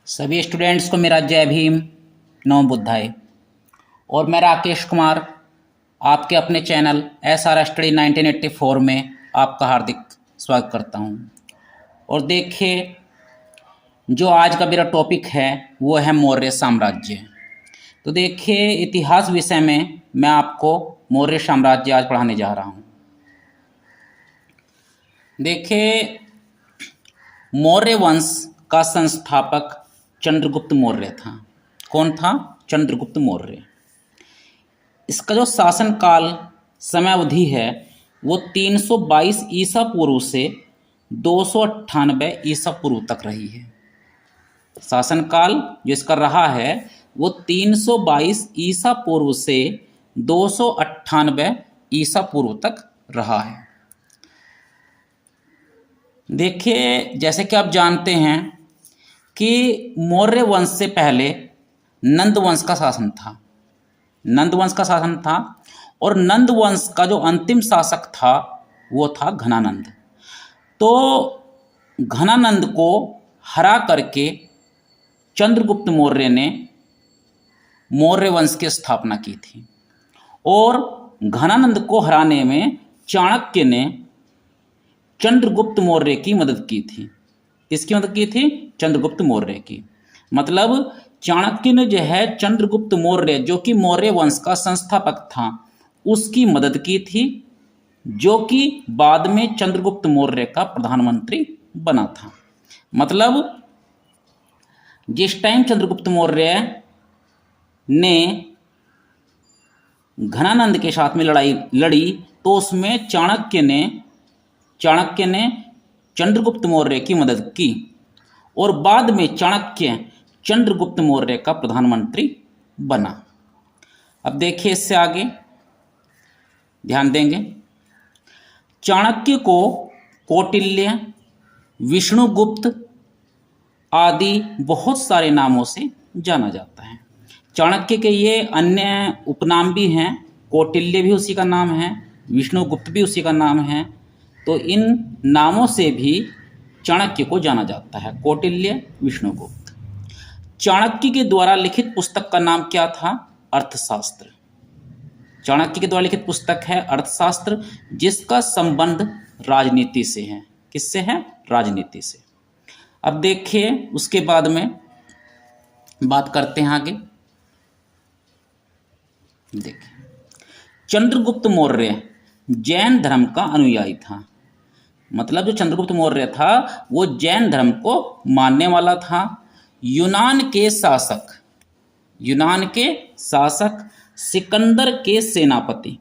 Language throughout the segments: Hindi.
सभी स्टूडेंट्स को मेरा जय भीम, नमो बुद्धाय। और मैं राकेश कुमार आपके अपने चैनल SR स्टडी 1984 में आपका हार्दिक स्वागत करता हूं। और देखिए, जो आज का मेरा टॉपिक है वो है मौर्य साम्राज्य। तो देखिए, इतिहास विषय में मैं आपको मौर्य साम्राज्य आज पढ़ाने जा रहा हूं। देखिए, मौर्य वंश का संस्थापक चंद्रगुप्त मौर्य था। कौन था? चंद्रगुप्त मौर्य। इसका जो शासन काल समय अवधि है वो 322 ईसा पूर्व से 298 ईसा पूर्व तक रही है। शासन काल जो इसका रहा है वो 322 ईसा पूर्व से 298 ईसा पूर्व तक रहा है। देखिए, जैसे कि आप जानते हैं कि मौर्य वंश से पहले नंद वंश का शासन था। नंद वंश का शासन था और नंद वंश का जो अंतिम शासक था वो था घनानंद। तो घनानंद को हरा करके चंद्रगुप्त मौर्य ने मौर्य वंश की स्थापना की थी। और घनानंद को हराने में चाणक्य ने चंद्रगुप्त मौर्य की मदद की थी। किसकी मदद की थी? चंद्रगुप्त मौर्य की। मतलब चाणक्य ने जो है चंद्रगुप्त मौर्य, जो कि मौर्य वंश का संस्थापक था, उसकी मदद की थी, जो कि बाद में चंद्रगुप्त मौर्य का प्रधानमंत्री बना था। मतलब जिस टाइम चंद्रगुप्त मौर्य ने घनानंद के साथ में लड़ाई लड़ी तो उसमें चाणक्य ने चंद्रगुप्त मौर्य की मदद की और बाद में चाणक्य चंद्रगुप्त मौर्य का प्रधानमंत्री बना। अब देखिए, इससे आगे ध्यान देंगे। चाणक्य को कौटिल्य, विष्णुगुप्त आदि बहुत सारे नामों से जाना जाता है। चाणक्य के ये अन्य उपनाम भी हैं। कौटिल्य भी उसी का नाम है, विष्णुगुप्त भी उसी का नाम है। तो इन नामों से भी चाणक्य को जाना जाता है, कौटिल्य, विष्णुगुप्त। चाणक्य के द्वारा लिखित पुस्तक का नाम क्या था? अर्थशास्त्र। चाणक्य के द्वारा लिखित पुस्तक है अर्थशास्त्र, जिसका संबंध राजनीति से है। किससे है? राजनीति से। अब देखिए, उसके बाद में बात करते हैं आगे। देखिए, चंद्रगुप्त मौर्य जैन धर्म का अनुयायी था। मतलब जो चंद्रगुप्त मौर्य था वो जैन धर्म को मानने वाला था। यूनान के शासक सिकंदर के सेनापति,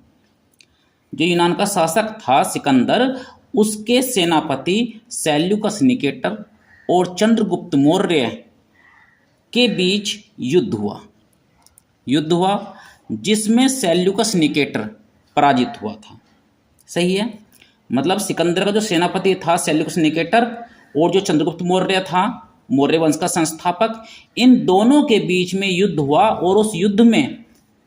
जो यूनान का शासक था सिकंदर, उसके सेनापति सेल्यूकस निकेटर और चंद्रगुप्त मौर्य के बीच युद्ध हुआ जिसमें सेल्यूकस निकेटर पराजित हुआ था। सही है। मतलब सिकंदर का जो सेनापति था सेल्यूकस निकेटर और जो चंद्रगुप्त मौर्य था मौर्य वंश का संस्थापक, इन दोनों के बीच में युद्ध हुआ और उस युद्ध में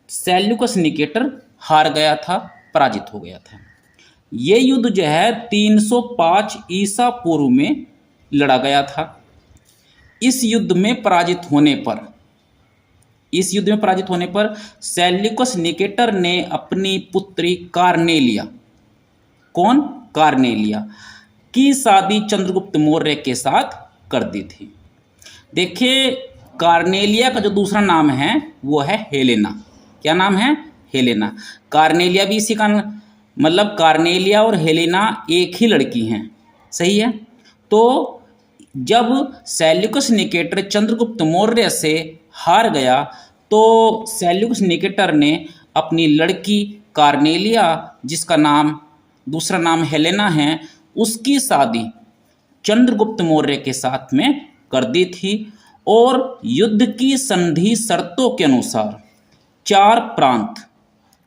सेल्यूकस निकेटर हार गया था, पराजित हो गया था। ये युद्ध जो है 305 ईसा पूर्व में लड़ा गया था। इस युद्ध में पराजित होने पर सेल्यूकस निकेटर ने अपनी पुत्री कार्नेलिया की शादी चंद्रगुप्त मौर्य के साथ कर दी थी। देखिए, कार्नेलिया का जो दूसरा नाम है वो है हेलेना। क्या नाम है? हेलेना। कार्नेलिया भी इसी का, मतलब कार्नेलिया और हेलेना एक ही लड़की हैं। सही है। तो जब सेल्यूकस निकेटर चंद्रगुप्त मौर्य से हार गया तो सेल्यूकस निकेटर ने अपनी लड़की कार्नेलिया, जिसका दूसरा नाम हेलेना है, उसकी शादी चंद्रगुप्त मौर्य के साथ में कर दी थी। और युद्ध की संधि शर्तों के अनुसार 4 प्रांत,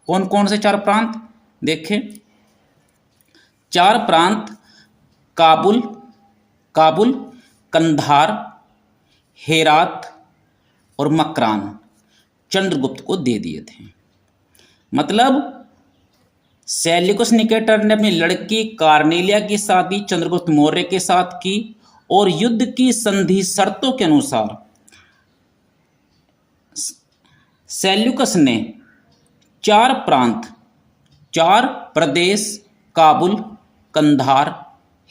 कौन कौन से 4 प्रांत? देखें, 4 प्रांत काबुल, कंधार, हेरात और मकरान चंद्रगुप्त को दे दिए थे। मतलब सेल्यूकस निकेटर ने अपनी लड़की कार्नेलिया की शादी चंद्रगुप्त मौर्य के साथ की और युद्ध की संधि शर्तों के अनुसार सेल्यूकस ने 4 प्रांत, 4 प्रदेश काबुल, कंधार,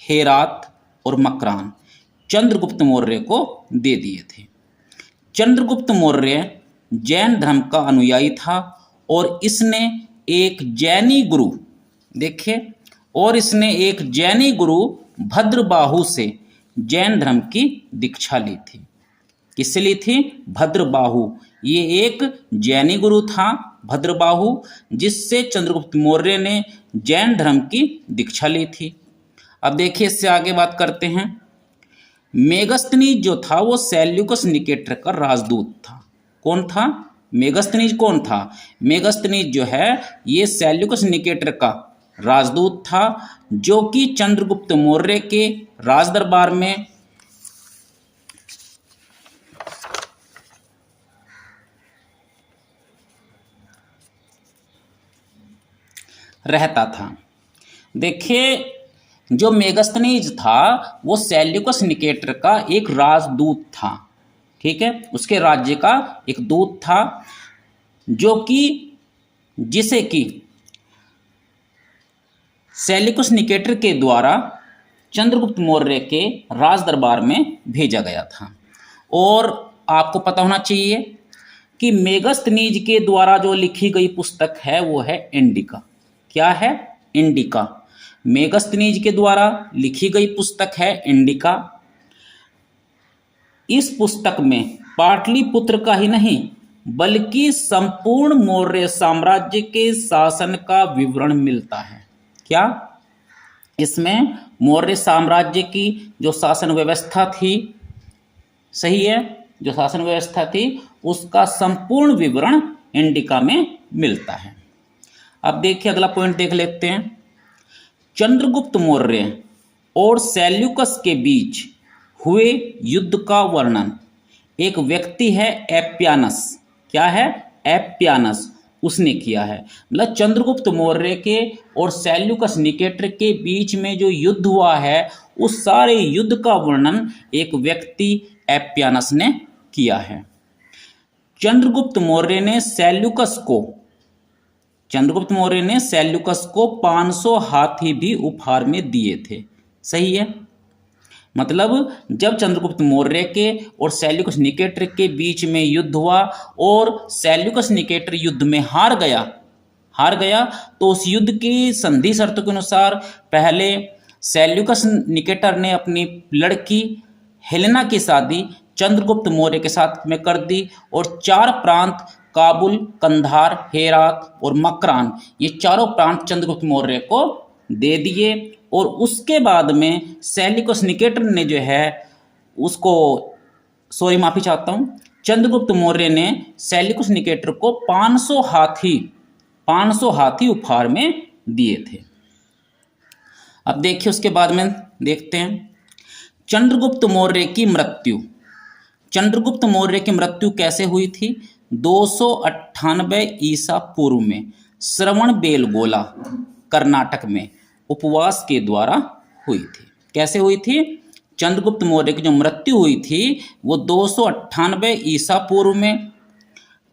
हेरात और मकरान चंद्रगुप्त मौर्य को दे दिए थे। चंद्रगुप्त मौर्य जैन धर्म का अनुयायी था और इसने एक जैनी गुरु, देखिए, और इसने एक जैनी गुरु भद्रबाहु से जैन धर्म की दीक्षा ली थी। किससे ली थी? भद्रबाहु। ये एक जैनी गुरु था भद्रबाहु, जिससे चंद्रगुप्त मौर्य ने जैन धर्म की दीक्षा ली थी। अब देखिए, इससे आगे बात करते हैं। मेगस्थनीज जो था वो सेल्यूकस निकेटर का राजदूत था। कौन था? मेगस्थनीज कौन था? मेगस्थनीज जो है ये सेल्यूकस निकेटर का राजदूत था, जो कि चंद्रगुप्त मौर्य के राजदरबार में रहता था। देखिए, जो मेगस्थनीज था वो सेल्यूकस निकेटर का एक राजदूत था, ठीक है, उसके राज्य का एक दूत था, जो कि जिसे कि सेल्यूकस निकेटर के द्वारा चंद्रगुप्त मौर्य के राज दरबार में भेजा गया था। और आपको पता होना चाहिए कि मेगस्थनीज के द्वारा जो लिखी गई पुस्तक है वो है इंडिका। क्या है? इंडिका। मेगस्थनीज के द्वारा लिखी गई पुस्तक है इंडिका। इस पुस्तक में पाटलिपुत्र का ही नहीं बल्कि संपूर्ण मौर्य साम्राज्य के शासन का विवरण मिलता है। क्या? इसमें मौर्य साम्राज्य की जो शासन व्यवस्था थी, सही है, जो शासन व्यवस्था थी उसका संपूर्ण विवरण इंडिका में मिलता है। अब देखिए, अगला पॉइंट देख लेते हैं। चंद्रगुप्त मौर्य और सेल्यूकस के बीच हुए युद्ध का वर्णन एक व्यक्ति है एप्यानस। क्या है? एप्यानस। उसने किया है। मतलब चंद्रगुप्त मौर्य के और सेल्यूकस निकेटर के बीच में जो युद्ध हुआ है उस सारे युद्ध का वर्णन एक व्यक्ति एप्यानस ने किया है। चंद्रगुप्त मौर्य ने सेल्यूकस को 500 हाथी भी उपहार में दिए थे। सही है, मतलब जब चंद्रगुप्त मौर्य के और सेल्यूकस निकेटर के बीच में युद्ध हुआ और सेल्यूकस निकेटर युद्ध में हार गया तो उस युद्ध की संधि शर्तों के अनुसार पहले सेल्यूकस निकेटर ने अपनी लड़की हेलेना की शादी चंद्रगुप्त मौर्य के साथ में कर दी और 4 प्रांत काबुल, कंधार, हेरात और मकरान, ये चारों प्रांत चंद्रगुप्त मौर्य को दे दिए। और उसके बाद में सेल्यूकस निकेटर ने जो है उसको, माफी चाहता हूँ, चंद्रगुप्त मौर्य ने सेल्यूकस निकेटर को 500 हाथी उपहार में दिए थे। अब देखिए, उसके बाद में देखते हैं चंद्रगुप्त मौर्य की मृत्यु। चंद्रगुप्त मौर्य की मृत्यु कैसे हुई थी? 298 ईसा पूर्व में श्रवणबेलगोला, कर्नाटक में उपवास के द्वारा हुई थी। कैसे हुई थी? चंद्रगुप्त मौर्य की जो मृत्यु हुई थी वो 298 ईसा पूर्व में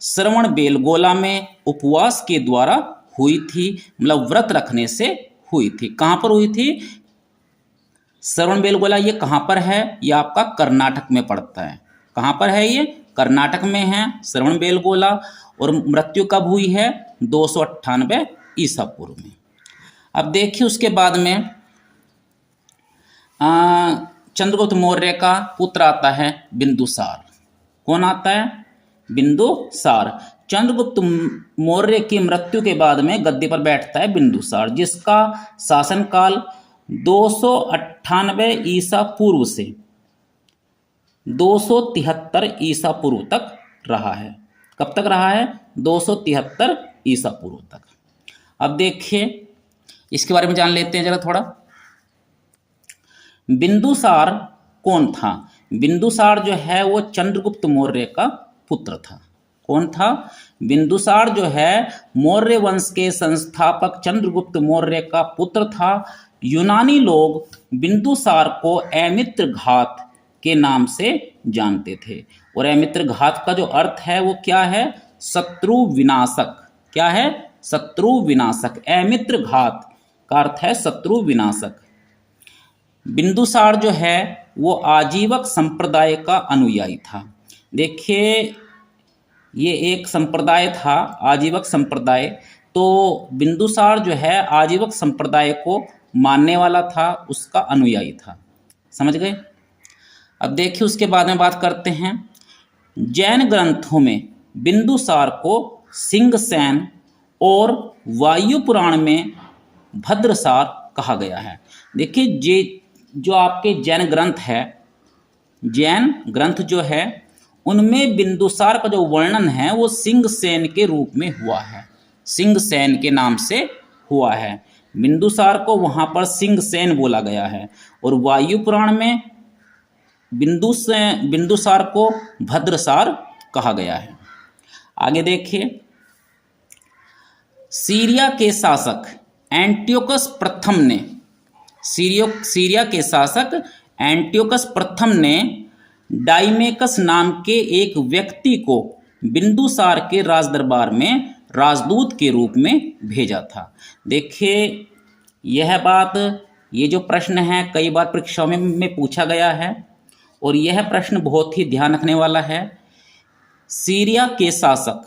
श्रवणबेलगोला में उपवास के द्वारा हुई थी, मतलब व्रत रखने से हुई थी। कहाँ पर हुई थी? श्रवणबेलगोला ये कहाँ पर है? ये आपका कर्नाटक में पड़ता है। कहाँ पर है ये? कर्नाटक में है श्रवणबेलगोला। और मृत्यु कब हुई है? 298 ईसा पूर्व में। अब देखिए, उसके बाद में चंद्रगुप्त मौर्य का पुत्र आता है बिंदुसार। कौन आता है? बिंदुसार। चंद्रगुप्त मौर्य की मृत्यु के बाद में गद्दी पर बैठता है बिंदुसार, जिसका शासनकाल 298 ईसा पूर्व से 273 ईसा पूर्व तक रहा है। कब तक रहा है? 273 ईसा पूर्व तक। अब देखिए, इसके बारे में जान लेते हैं जरा थोड़ा। बिंदुसार कौन था? बिंदुसार जो है वो चंद्रगुप्त मौर्य का पुत्र था। कौन था? बिंदुसार जो है मौर्य वंश के संस्थापक चंद्रगुप्त मौर्य का पुत्र था। यूनानी लोग बिंदुसार को ऐमित्र घात के नाम से जानते थे। और ऐमित्र घात का जो अर्थ है वो क्या है? शत्रु विनाशक। क्या है? शत्रु विनाशक। अमित्र घात का अर्थ है शत्रु विनाशक। बिंदुसार जो है वो आजीवक संप्रदाय का अनुयायी था। देखिए ये एक संप्रदाय था, आजीवक संप्रदाय। तो बिंदुसार जो है आजीवक संप्रदाय को मानने वाला था, उसका अनुयायी था। समझ गए? अब देखिए उसके बाद में बात करते हैं। जैन ग्रंथों में बिंदुसार को सिंहसेन और वायु पुराण में भद्रसार कहा गया है। देखिए ये जो आपके जैन ग्रंथ है, जैन ग्रंथ जो है उनमें बिंदुसार का जो वर्णन है वो सिंहसेन के रूप में हुआ है, सिंहसेन के नाम से हुआ है। बिंदुसार को वहाँ पर सिंहसेन बोला गया है और वायु पुराण में बिंदुसार को भद्रसार कहा गया है। आगे देखिए, सीरिया के शासक एंटियोकस प्रथम ने, सीरिया के शासक एंटियोकस प्रथम ने डाइमेकस नाम के एक व्यक्ति को बिंदुसार के राजदरबार में राजदूत के रूप में भेजा था। देखिए यह बात, ये जो प्रश्न है कई बार परीक्षाओं में पूछा गया है और यह प्रश्न बहुत ही ध्यान रखने वाला है। सीरिया के शासक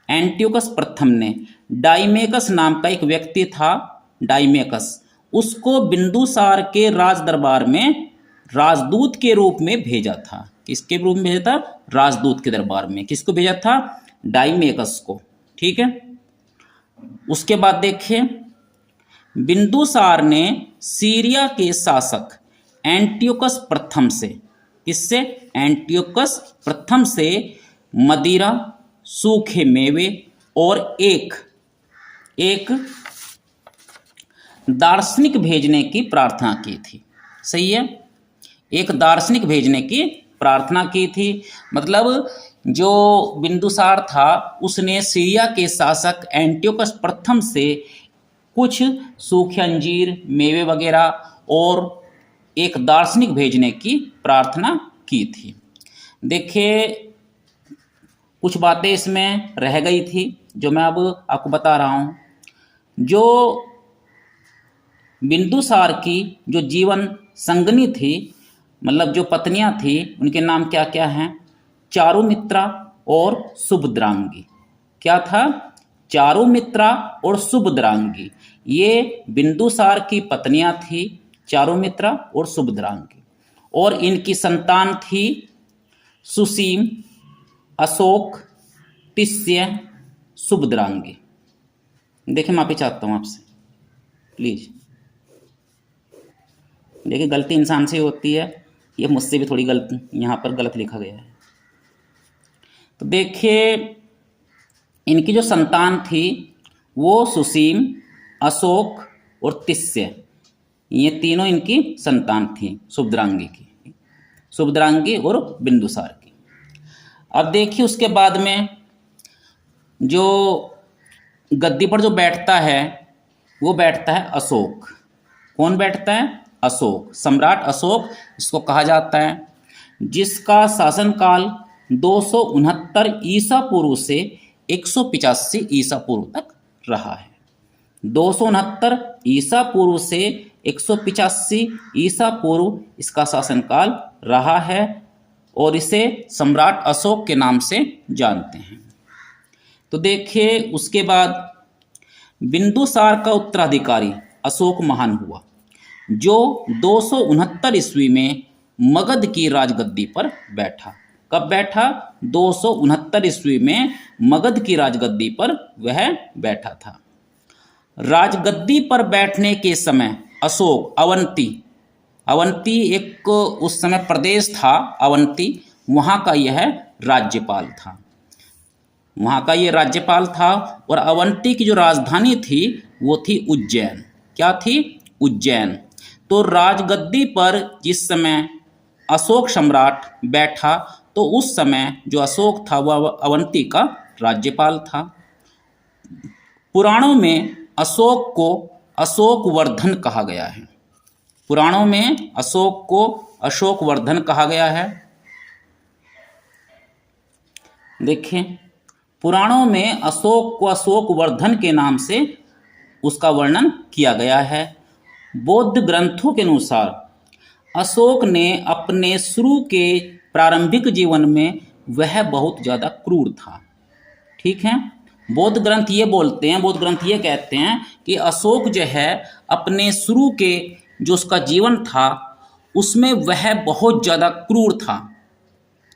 एंटियोकस प्रथम ने डाइमेकस नाम का एक व्यक्ति था, डाइमेकस, उसको बिंदुसार के राजदरबार में राजदूत के रूप में भेजा था। किसके रूप में भेजा था? राजदूत के दरबार में। किसको भेजा था? डाइमेकस को। ठीक है। उसके बाद देखें, बिंदुसार ने सीरिया के शासक एंटियोकस प्रथम से, किससे? एंटियोकस प्रथम से मदिरा, सूखे मेवे और एक दार्शनिक भेजने की प्रार्थना की थी। सही है, एक दार्शनिक भेजने की प्रार्थना की थी। मतलब जो बिंदुसार था उसने सीरिया के शासक एंटियोकस प्रथम से कुछ सूखे अंजीर, मेवे वगैरह और एक दार्शनिक भेजने की प्रार्थना की थी। देखिए कुछ बातें इसमें रह गई थी जो मैं अब आपको बता रहा हूँ। जो बिंदुसार की जो जीवन संगनी थी, मतलब जो पत्नियां थी, उनके नाम क्या क्या हैं? चारुमित्रा और सुभद्रांगी। क्या था? चारुमित्रा और सुभद्रांगी। ये बिंदुसार की पत्नियां थी, चारुमित्रा और सुभद्रांगी। और इनकी संतान थी सुसीम, अशोक, तिस्य, सुभद्रांगी। देखिए माफी चाहता हूँ आपसे, प्लीज। देखिए गलती इंसान से होती है, ये मुझसे भी थोड़ी गलती यहाँ पर गलत लिखा गया है। तो देखिए इनकी जो संतान थी वो सुसीम, अशोक और तिस्य, ये तीनों इनकी संतान थी सुभद्रांगी की, सुभद्रांगी और बिंदुसार की। अब देखिए उसके बाद में जो गद्दी पर जो बैठता है वो बैठता है अशोक। कौन बैठता है? अशोक, सम्राट अशोक इसको कहा जाता है, जिसका शासनकाल 269 ईसा पूर्व से 185 ईसा पूर्व तक रहा है। 269 ईसा पूर्व से 185 ईसा पूर्व इसका शासनकाल रहा है और इसे सम्राट अशोक के नाम से जानते हैं। तो देखिए उसके बाद बिंदुसार का उत्तराधिकारी अशोक महान हुआ, जो 269 ईस्वी में मगध की राजगद्दी पर बैठा। कब बैठा? 269 ईस्वी में मगध की राजगद्दी पर वह बैठा था। राजगद्दी पर बैठने के समय अशोक अवंती एक उस समय प्रदेश था, अवंती, वहाँ का यह राज्यपाल था, वहाँ का ये राज्यपाल था। और अवंती की जो राजधानी थी वो थी उज्जैन। क्या थी? उज्जैन। तो राजगद्दी पर जिस समय अशोक सम्राट बैठा तो उस समय जो अशोक था वह अवंती का राज्यपाल था। पुराणों में अशोक को अशोकवर्धन कहा गया है, पुराणों में अशोक को अशोकवर्धन कहा गया है। देखें पुराणों में अशोक को अशोक वर्धन के नाम से उसका वर्णन किया गया है। बौद्ध ग्रंथों के अनुसार अशोक ने अपने शुरू के प्रारंभिक जीवन में वह बहुत ज़्यादा क्रूर था। ठीक है, बौद्ध ग्रंथ ये बोलते हैं, बौद्ध ग्रंथ ये कहते हैं कि अशोक जो है अपने शुरू के जो उसका जीवन था उसमें वह बहुत ज़्यादा क्रूर था।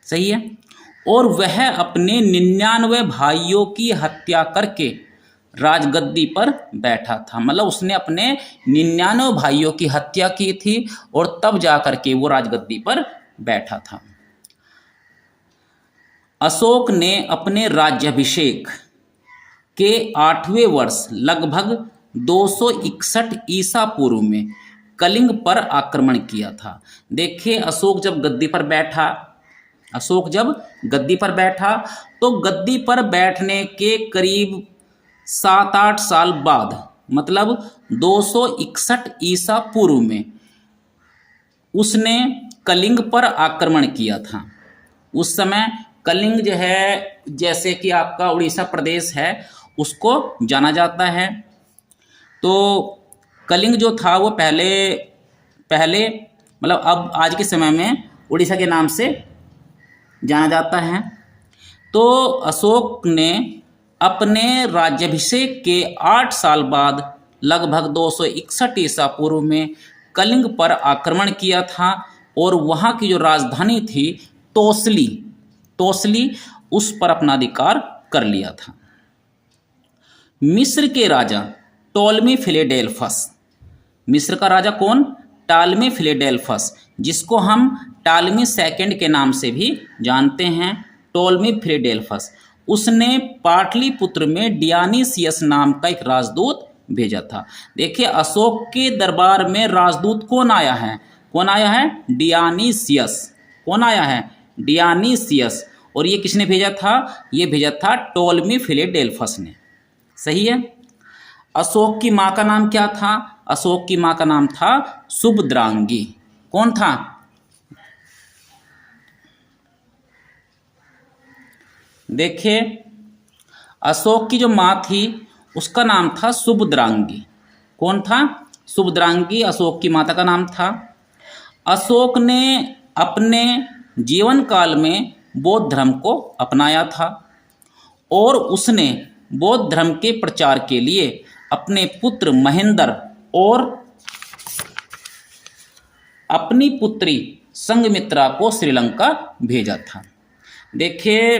सही है, और वह अपने 99 भाइयों की हत्या करके राजगद्दी पर बैठा था। मतलब उसने अपने 99 भाइयों की हत्या की थी और तब जा करके वो राजगद्दी पर बैठा था। अशोक ने अपने राज्याभिषेक के 8वें वर्ष लगभग 261 ईसा पूर्व में कलिंग पर आक्रमण किया था। देखिए, अशोक जब गद्दी पर बैठा, अशोक जब गद्दी पर बैठा तो गद्दी पर बैठने के करीब 7-8 साल बाद, मतलब 261 ईसा पूर्व में उसने कलिंग पर आक्रमण किया था। उस समय कलिंग जो है, जैसे कि आपका उड़ीसा प्रदेश है, उसको जाना जाता है। तो कलिंग जो था वो पहले मतलब अब आज के समय में उड़ीसा के नाम से जाना जाता है। तो अशोक ने अपने राज्याभिषेक के 8 साल बाद लगभग 261 ईसा पूर्व में कलिंग पर आक्रमण किया था और वहाँ की जो राजधानी थी तोसली उस पर अपना अधिकार कर लिया था। मिस्र के राजा टॉलमी फिलेडेल्फस, मिस्र का राजा कौन? टालमी फिलेडेल्फस, जिसको हम टालमी सेकंड के नाम से भी जानते हैं, टॉलमी फिलेडेल्फस, उसने पाटलिपुत्र में डियानीसियस नाम का एक राजदूत भेजा था। देखिए, अशोक के दरबार में राजदूत कौन आया है? कौन आया है? डियानीसियस। कौन आया है? डियानीसियस। और ये किसने भेजा था? ये भेजा था टॉलमी फिलेडेल्फस ने। सही है। अशोक की माँ का नाम क्या था? अशोक की माँ का नाम था सुभद्रांगी। कौन था? देखिए, अशोक की जो माँ थी उसका नाम था सुभद्रांगी। कौन था? सुभद्रांगी अशोक की माता का नाम था। अशोक ने अपने जीवन काल में बौद्ध धर्म को अपनाया था और उसने बौद्ध धर्म के प्रचार के लिए अपने पुत्र महेंद्र और अपनी पुत्री संघमित्रा को श्रीलंका भेजा था। देखिए,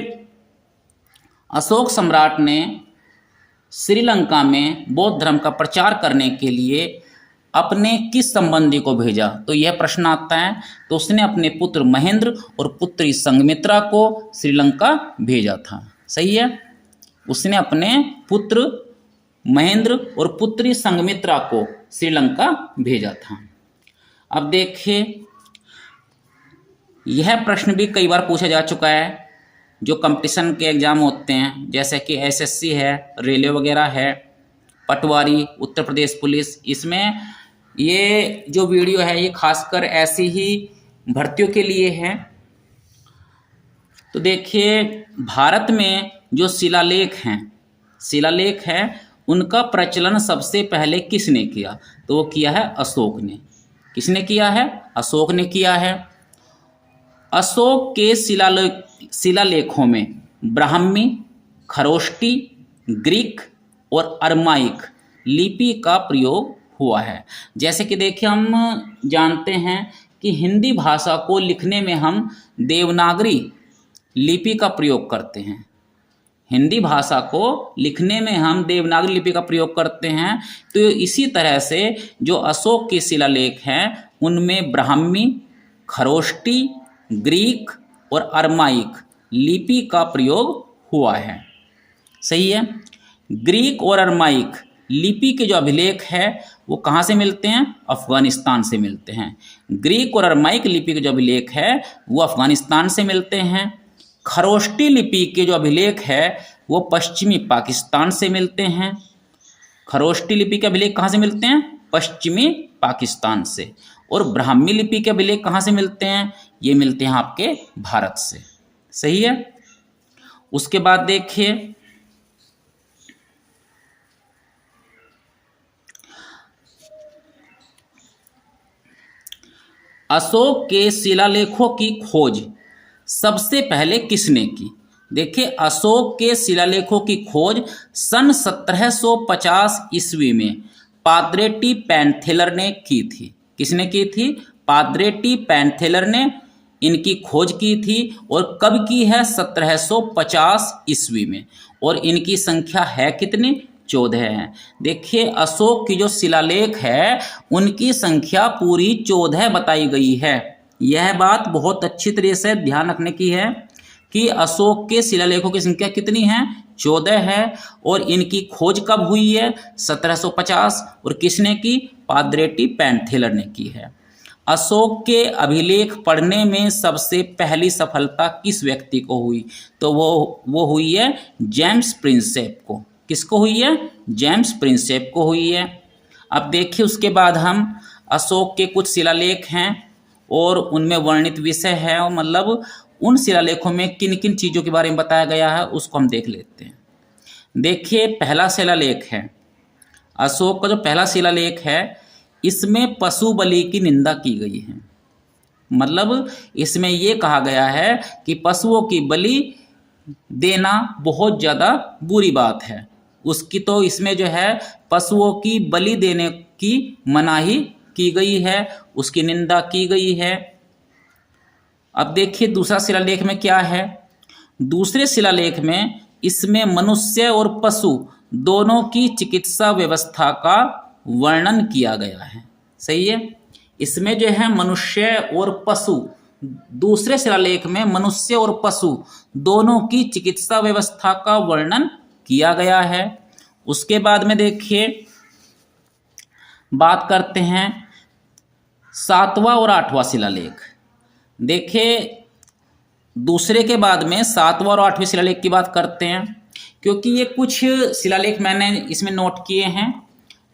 अशोक सम्राट ने श्रीलंका में बौद्ध धर्म का प्रचार करने के लिए अपने किस संबंधी को भेजा? तो यह प्रश्न आता है। तो उसने अपने पुत्र महेंद्र और पुत्री संघमित्रा को श्रीलंका भेजा था। सही है, उसने अपने पुत्र महेंद्र और पुत्री संघमित्रा को श्रीलंका भेजा था। अब देखिए, यह प्रश्न भी कई बार पूछा जा चुका है। जो कंपटीशन के एग्ज़ाम होते हैं, जैसे कि एसएससी है, रेलवे वगैरह है, पटवारी, उत्तर प्रदेश पुलिस, इसमें ये जो वीडियो है ये खासकर ऐसी ही भर्तियों के लिए है। तो देखिए, भारत में जो शिलालेख हैं उनका प्रचलन सबसे पहले किसने किया? तो वो किया है अशोक ने। किसने किया है? अशोक ने किया है। अशोक के शिलालेखों में ब्राह्मी, खरोष्टी, ग्रीक और अरमाइक लिपि का प्रयोग हुआ है। जैसे कि देखिए, हम जानते हैं कि हिंदी भाषा को लिखने में हम देवनागरी लिपि का प्रयोग करते हैं। हिंदी भाषा को लिखने में हम देवनागरी लिपि का प्रयोग करते हैं। तो इसी तरह से जो अशोक के शिलालेख हैं उनमें ब्राह्मी, खरोष्टी, ग्रीक और अरमाइक लिपि का प्रयोग हुआ है। सही है। ग्रीक और अरमाइक लिपि के जो अभिलेख है वो कहाँ से मिलते हैं? अफगानिस्तान से मिलते हैं। ग्रीक और अरमाइक लिपि के जो अभिलेख है वो अफगानिस्तान से मिलते हैं। खरोष्टी लिपि के जो अभिलेख है वो पश्चिमी पाकिस्तान से मिलते हैं। खरोष्टी लिपि के अभिलेख कहाँ से मिलते हैं? पश्चिमी पाकिस्तान से। और ब्राह्मी लिपि के अभिलेख कहाँ से मिलते हैं? ये मिलते हैं आपके भारत से। सही है। उसके बाद देखिए, अशोक के शिलालेखों की खोज सबसे पहले किसने की? देखिए, अशोक के शिलालेखों की खोज सन 1750 ईस्वी में पाद्रे टी पैंथेलर ने की थी। किसने की थी? पाद्रे टी पैंथेलर ने इनकी खोज की थी। और कब की है? 1750 ईस्वी में। और इनकी संख्या है कितनी? 14 है। देखिए, अशोक की जो शिलालेख है उनकी संख्या पूरी 14 बताई गई है। यह बात बहुत अच्छी तरह से ध्यान रखने की है कि अशोक के शिलालेखों की संख्या कितनी है? 14 है। और इनकी खोज कब हुई है? 1750। और किसने की? पाद्रे टी पैंथेलर ने की है। अशोक के अभिलेख पढ़ने में सबसे पहली सफलता किस व्यक्ति को हुई? तो वो हुई है जेम्स प्रिंसेप को। किसको हुई है? जेम्स प्रिंसेप को हुई है। अब देखिए, उसके बाद हम अशोक के कुछ शिलालेख हैं और उनमें वर्णित विषय है, और मतलब उन शिलालेखों में किन किन चीज़ों के बारे में बताया गया है उसको हम देख लेते हैं। देखिए, पहला शिलालेख है अशोक का जो पहला शिलालेख है, इसमें पशु बलि की निंदा की गई है। मतलब इसमें ये कहा गया है कि पशुओं की बलि देना बहुत ज़्यादा बुरी बात है। उसकी तो इसमें जो है पशुओं की बलि देने की मनाही की गई है, उसकी निंदा की गई है। अब देखिए, दूसरा शिलालेख में क्या है? दूसरे शिलालेख में इसमें मनुष्य और पशु दोनों की चिकित्सा व्यवस्था का वर्णन किया गया है। सही है। इसमें जो है मनुष्य और पशु, दूसरे शिलालेख में मनुष्य और पशु दोनों की चिकित्सा व्यवस्था का वर्णन किया गया है। उसके बाद में देखिए, बात करते हैं 7वां और 8वां शिलालेख। देखिए, दूसरे के बाद में 7वां और 8वें शिलालेख की बात करते हैं, क्योंकि ये कुछ शिलालेख मैंने इसमें नोट किए हैं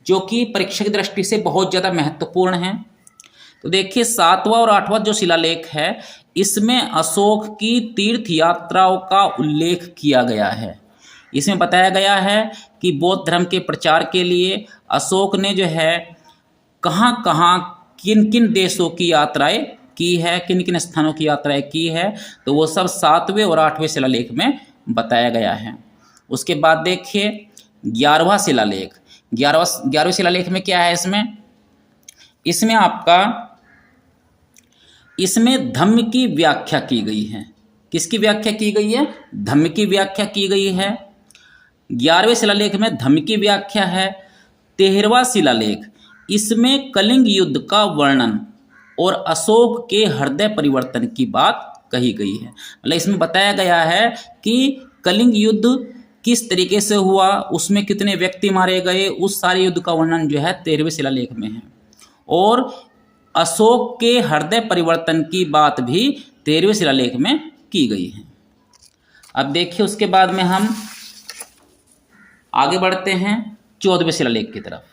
जो कि परीक्षा की दृष्टि से बहुत ज़्यादा महत्वपूर्ण हैं। तो देखिए, 7वां और 8वां जो शिलालेख है, इसमें अशोक की तीर्थ यात्राओं का उल्लेख किया गया है। इसमें बताया गया है कि बौद्ध धर्म के प्रचार के लिए अशोक ने जो है कहाँ कहाँ किन किन देशों की यात्राएं की है, किन किन स्थानों की यात्राएं की है, तो वो सब 7वें और 8वें शिलालेख में बताया गया है। उसके बाद देखिए 11वां शिलालेख। 11वें शिलालेख में क्या है? इसमें आपका इसमें धम्म की व्याख्या की गई है। किसकी व्याख्या की गई है? धम्म की व्याख्या की गई है। 11वें शिलालेख में धम्म की व्याख्या है। 13वां शिलालेख, इसमें कलिंग युद्ध का वर्णन और अशोक के हृदय परिवर्तन की बात कही गई है। मतलब इसमें बताया गया है कि कलिंग युद्ध किस तरीके से हुआ, उसमें कितने व्यक्ति मारे गए, उस सारे युद्ध का वर्णन जो है 13वें शिलालेख में है। और अशोक के हृदय परिवर्तन की बात भी 13वें शिलालेख में की गई है। अब देखिए, उसके बाद में हम आगे बढ़ते हैं 14वें शिलालेख की तरफ।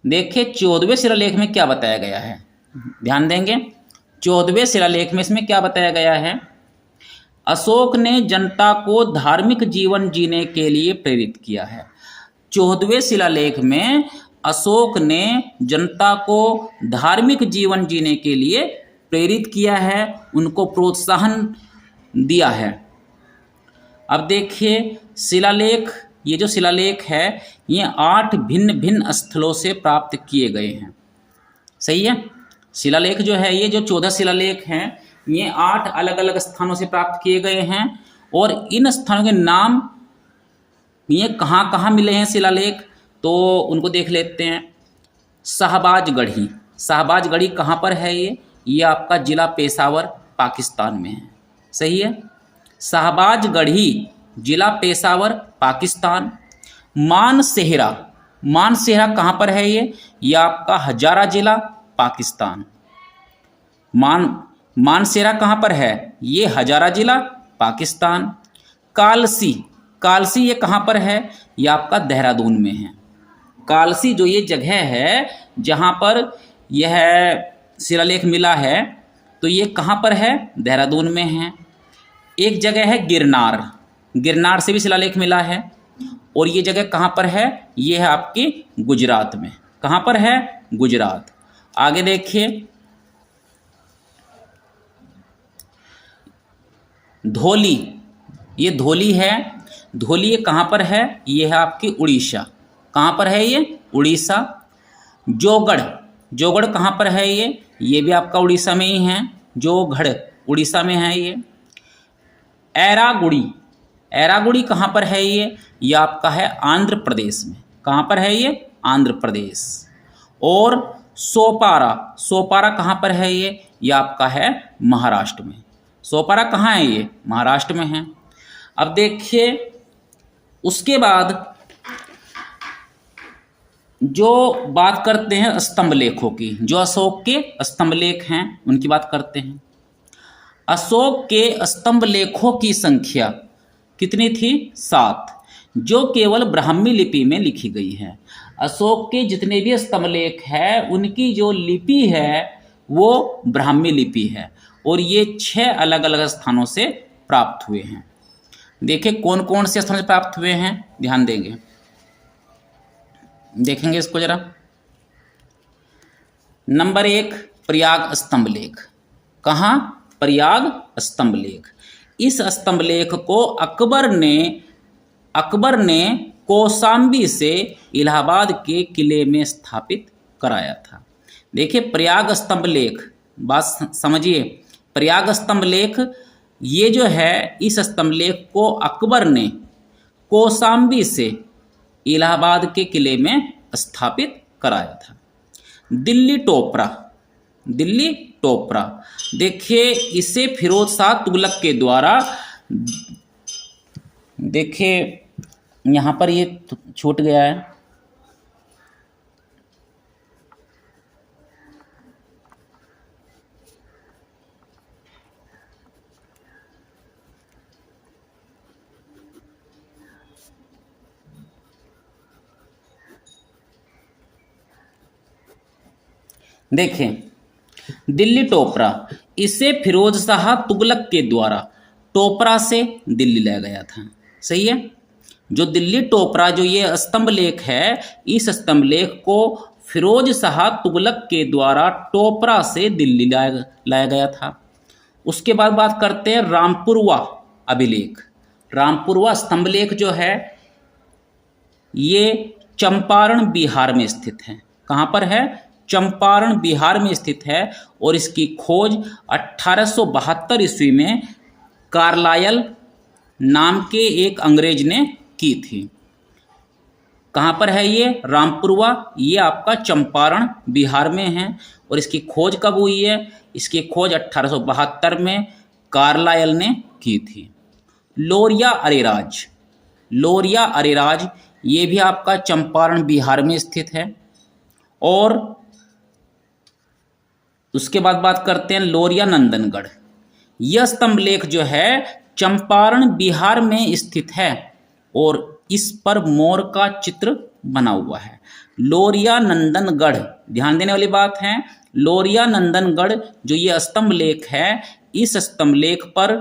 देखिए, 14वें शिलालेख में क्या बताया गया है? ध्यान देंगे। 14वें शिलालेख में इसमें क्या बताया गया है? अशोक ने जनता को धार्मिक जीवन जीने के लिए प्रेरित किया है। 14वें शिलालेख में अशोक ने जनता को धार्मिक जीवन जीने के लिए प्रेरित किया है, उनको प्रोत्साहन दिया है। अब देखिए, शिलालेख, ये जो शिलालेख है ये 8 भिन्न भिन्न स्थलों से प्राप्त किए गए हैं। सही है। शिलालेख जो है, ये जो 14 शिलालेख हैं, ये 8 अलग अलग स्थानों से प्राप्त किए गए हैं। और इन स्थानों के नाम ये कहाँ कहाँ मिले हैं शिलालेख, तो उनको देख लेते हैं। शाहबाजगढ़ी। शाहबाजगढ़ी कहाँ पर है? ये आपका ज़िला पेशावर, पाकिस्तान में है। सही है। शाहबाजगढ़ी ज़िला पेशावर, पाकिस्तान। मानसेहरा। मानसेहरा कहाँ पर है? ये आपका हजारा ज़िला, पाकिस्तान। मानसेहरा कहाँ पर है? ये हजारा ज़िला, पाकिस्तान। कालसी। कालसी ये कहाँ पर है? ये आपका देहरादून में है। कालसी जो ये जगह है जहाँ पर यह शिलालेख मिला है, तो ये कहाँ पर है? देहरादून में है। एक जगह है गिरनार। गिरनार से भी शिलालेख मिला है। और ये जगह कहाँ पर है? ये है आपकी गुजरात में। कहाँ पर है? गुजरात। आगे देखिए, धौली, ये धौली है। धौली ये कहाँ पर है? ये है आपकी उड़ीसा। कहाँ पर है ये? उड़ीसा। जोगढ़, जोगढ़ कहाँ पर है ये भी आपका उड़ीसा में ही है। जोगढ़ उड़ीसा में है ये। ऐरागुड़ी, ऐरागुड़ी कहाँ पर है ये आपका है आंध्र प्रदेश में। कहाँ पर है ये? आंध्र प्रदेश। और सोपारा, सोपारा कहाँ पर है ये आपका है महाराष्ट्र में। सोपारा कहाँ है? ये महाराष्ट्र में है। अब देखिए उसके बाद जो बात करते हैं स्तंभ लेखों की, जो अशोक के स्तंभ लेख हैं उनकी बात करते हैं। अशोक के स्तंभ लेखों की संख्या कितनी थी? 7, जो केवल ब्राह्मी लिपि में लिखी गई है। अशोक के जितने भी स्तंभ लेख है उनकी जो लिपि है वो ब्राह्मी लिपि है और ये 6 अलग अलग स्थानों से प्राप्त हुए हैं। देखिए कौन कौन से स्थानों से प्राप्त हुए हैं, ध्यान देंगे, देखेंगे इसको जरा। नंबर 1 प्रयाग स्तंभ लेख। कहाँ? प्रयाग स्तंभ लेख। इस स्तंभ लेख को अकबर ने कौशाम्बी से इलाहाबाद के किले में स्थापित कराया था। देखिए प्रयाग स्तंभ लेख, बात समझिए, प्रयाग स्तंभ लेख ये जो है, इस स्तंभ लेख को अकबर ने कौशाम्बी से इलाहाबाद के किले में स्थापित कराया था। दिल्ली टोपरा, दिल्ली टोपरा, देखिए इसे फिरोज शाह तुगलक के द्वारा, देखिए यहाँ पर ये छूट गया है, देखें दिल्ली टोपरा, इसे फिरोज शाह तुगलक के द्वारा टोपरा से दिल्ली लाया गया था। सही है। जो दिल्ली टोपरा जो ये स्तंभ लेख है, इस स्तंभ लेख को फिरोज शाह तुगलक के द्वारा टोपरा से दिल्ली लाया गया था। उसके बाद बात करते हैं रामपुरवा अभिलेख। रामपुरवा स्तंभ लेख जो है ये चंपारण बिहार में स्थित है। कहाँ पर है? चंपारण बिहार में स्थित है और इसकी खोज 1872 ईस्वी में कार्लायल नाम के एक अंग्रेज ने की थी। कहाँ पर है ये? रामपुरवा, ये आपका चंपारण बिहार में है और इसकी खोज कब हुई है? इसकी खोज 1872 में कार्लायल ने की थी। लोरिया अरेराज, लोरिया अरेराज ये भी आपका चंपारण बिहार में स्थित है। और उसके बाद बात करते हैं लोरिया नंदनगढ़। यह स्तंभ लेख जो है चंपारण बिहार में स्थित है और इस पर मोर का चित्र बना हुआ है। लोरिया नंदनगढ़, ध्यान देने वाली बात है, लोरिया नंदनगढ़ जो ये स्तंभ लेख है, इस स्तंभ लेख पर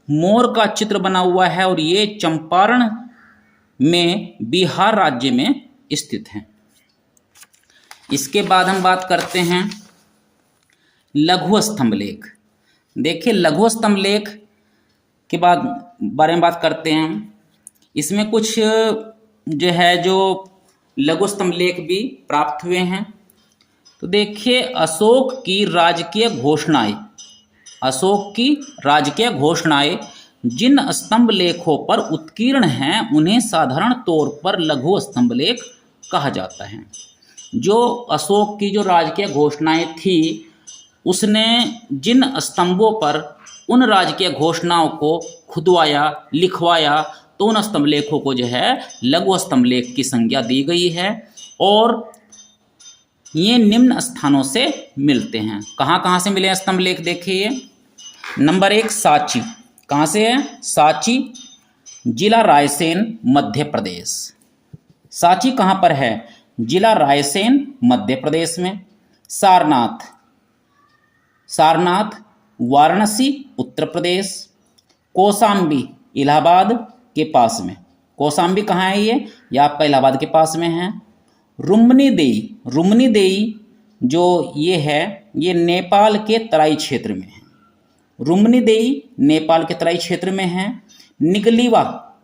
मोर का चित्र बना हुआ है और ये चंपारण में बिहार राज्य में स्थित है। इसके बाद हम बात करते हैं लघु स्तंभ लेख। देखिए लघु स्तंभ लेख के बाद बारे में बात करते हैं। इसमें कुछ जो है जो लघु स्तंभ लेख भी प्राप्त हुए हैं। तो देखिए अशोक की राजकीय घोषणाएं, अशोक की राजकीय घोषणाएं जिन स्तंभ लेखों पर उत्कीर्ण हैं उन्हें साधारण तौर पर लघु स्तंभ लेख कहा जाता है। जो अशोक की जो राजकीय घोषणाएं थी उसने जिन स्तंभों पर उन राजकीय घोषणाओं को खुदवाया, लिखवाया, तो उन स्तंभ लेखों को जो है लघु स्तंभ लेख की संज्ञा दी गई है और ये निम्न स्थानों से मिलते हैं। कहाँ कहाँ से मिले हैं स्तंभ लेख? देखिए नंबर 1 सांची। कहाँ से है? सांची, जिला रायसेन, मध्य प्रदेश। सांची कहाँ पर है? जिला रायसेन, मध्य प्रदेश में। सारनाथ, सारनाथ वाराणसी, उत्तर प्रदेश। कौशाम्बी इलाहाबाद के पास में। कौशाम्बी कहाँ है? ये आपका इलाहाबाद के पास में है। रुम्नी देई, रुम्नी देई जो ये है ये नेपाल के तराई क्षेत्र में है। रुम्निदेई नेपाल के तराई क्षेत्र में है। निगलीवा,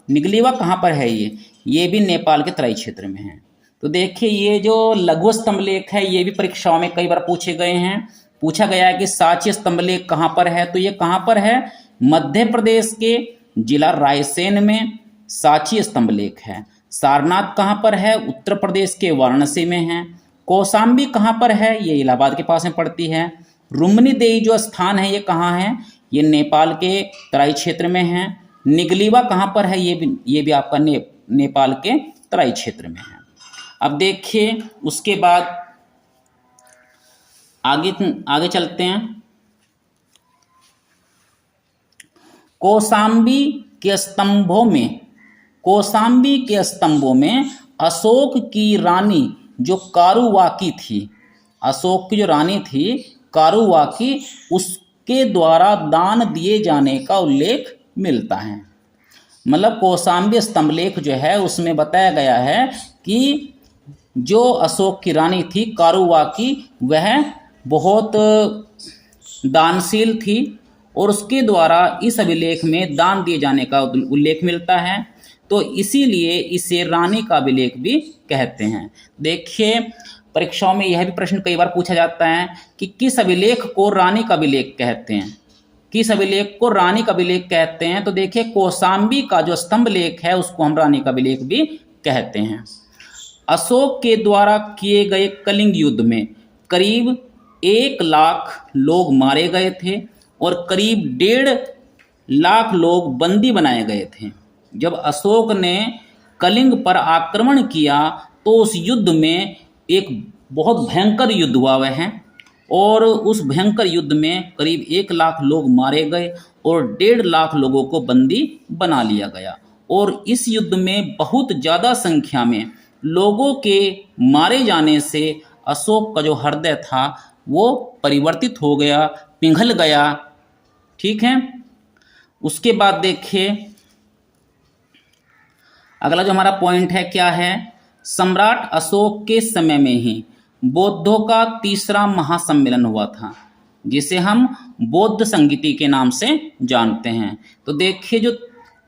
निगलीवा कहाँ पर है ये भी नेपाल के तराई क्षेत्र में है। तो देखिए ये जो लघु स्तंभलेख है ये भी परीक्षाओं में कई बार पूछे गए हैं। पूछा गया है कि सांची स्तंभलेख कहाँ पर है, तो ये कहाँ पर है, मध्य प्रदेश के जिला रायसेन में सांची स्तंभलेख है। सारनाथ कहाँ पर है, उत्तर प्रदेश के वाराणसी में है। कौशाम्बी कहाँ पर है, ये इलाहाबाद के पास में पड़ती है। रुम्निदेई जो स्थान है ये कहाँ है, ये नेपाल के तराई क्षेत्र में है। निगलीवा कहाँ पर है, ये भी आपका नेपाल के तराई क्षेत्र में है। अब देखिए उसके बाद आगे चलते हैं। कौशाम्बी के स्तंभों में अशोक की रानी जो कारुवाकी थी, अशोक की जो रानी थी कारुवाकी, उसके द्वारा दान दिए जाने का उल्लेख मिलता है। मतलब कौशाम्बी स्तंभलेख जो है उसमें बताया गया है कि जो अशोक की रानी थी कारुवाकी वह बहुत दानशील थी और उसके द्वारा इस अभिलेख में दान दिए जाने का उल्लेख मिलता है, तो इसीलिए इसे रानी का अभिलेख भी कहते हैं। देखिए परीक्षाओं में यह भी प्रश्न कई बार पूछा जाता है कि किस अभिलेख को रानी का अभिलेख कहते हैं, किस अभिलेख को रानी का अभिलेख कहते हैं। तो देखिए कौशाम्बी का जो स्तंभ लेख है उसको हम रानी का अभिलेख भी कहते हैं। अशोक के द्वारा किए गए कलिंग युद्ध में करीब 1 लाख लोग मारे गए थे और करीब 1.5 लाख लोग बंदी बनाए गए थे। जब अशोक ने कलिंग पर आक्रमण किया तो उस युद्ध में एक बहुत भयंकर युद्ध हुआ वह है, और उस भयंकर युद्ध में करीब 1 लाख लोग मारे गए और 1.5 लाख लोगों को बंदी बना लिया गया। और इस युद्ध में बहुत ज़्यादा संख्या में लोगों के मारे जाने से अशोक का जो हृदय था वो परिवर्तित हो गया, पिघल गया। ठीक है, उसके बाद देखिए अगला जो हमारा पॉइंट है क्या है, सम्राट अशोक के समय में ही बौद्धों का 3रा महासम्मेलन हुआ था, जिसे हम बौद्ध संगीति के नाम से जानते हैं। तो देखिए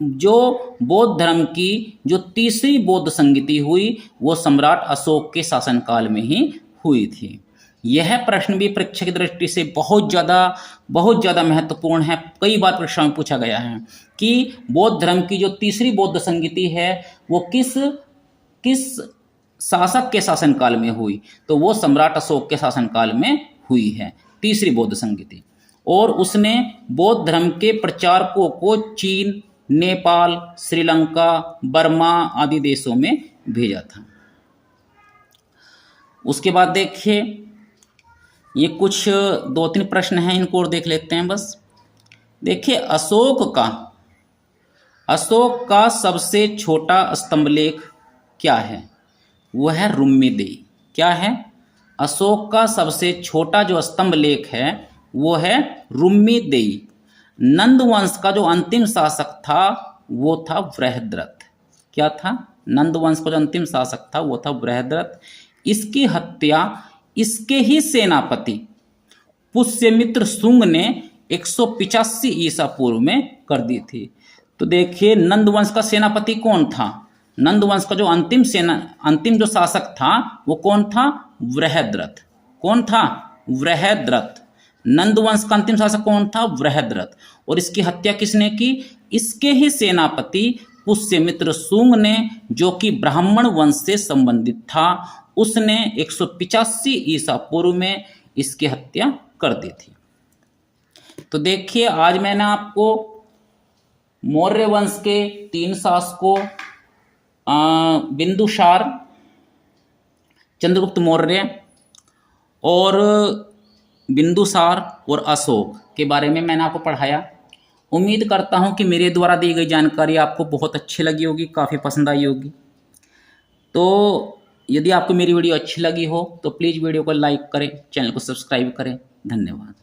जो बौद्ध धर्म की जो 3री बौद्ध संगीति हुई वो सम्राट अशोक के शासनकाल में ही हुई थी। यह प्रश्न भी परीक्षा की दृष्टि से बहुत ज़्यादा महत्वपूर्ण है। कई बार परीक्षा में पूछा गया है कि बौद्ध धर्म की जो 3री बौद्ध संगीति है वो किस शासक के शासनकाल में हुई, तो वो सम्राट अशोक के शासनकाल में हुई है 3री बौद्ध संगीति। और उसने बौद्ध धर्म के प्रचारकों को चीन, नेपाल, श्रीलंका, बर्मा आदि देशों में भेजा था। उसके बाद देखिए ये कुछ 2-3 प्रश्न हैं, इनको और देख लेते हैं बस। देखिए अशोक का सबसे छोटा स्तंभलेख क्या है, वह है रुम्निदेई। क्या है, अशोक का सबसे छोटा जो स्तंभलेख है वो है रुम्निदेई। नंद वंश का जो अंतिम शासक था वो था बृहद्रथ। क्या था, नंद वंश का जो अंतिम शासक था वो था बृहद्रथ। इसकी हत्या इसके ही सेनापति पुष्यमित्र शुंग ने 185 ईसा पूर्व में कर दी थी। तो देखिए नंद वंश का सेनापति कौन था, नंद वंश का जो अंतिम जो शासक था वो कौन था, बृहद्रथ। कौन था, बृहद्रथ। नंद वंश का अंतिम शासक कौन था, बृहद्रथ। और इसकी हत्या किसने की, इसके ही सेनापति पुष्यमित्र शुंग ने, जो कि ब्राह्मण वंश से संबंधित था, उसने 185 ईसा पूर्व में इसकी हत्या कर दी थी। तो देखिए आज मैंने आपको मौर्य वंश के 3 शासकों बिंदुसार, चंद्रगुप्त मौर्य और बिंदुसार और अशोक के बारे में मैंने आपको पढ़ाया। उम्मीद करता हूं कि मेरे द्वारा दी गई जानकारी आपको बहुत अच्छी लगी होगी, काफ़ी पसंद आई होगी। तो यदि आपको मेरी वीडियो अच्छी लगी हो तो प्लीज़ वीडियो को लाइक करें, चैनल को सब्सक्राइब करें। धन्यवाद।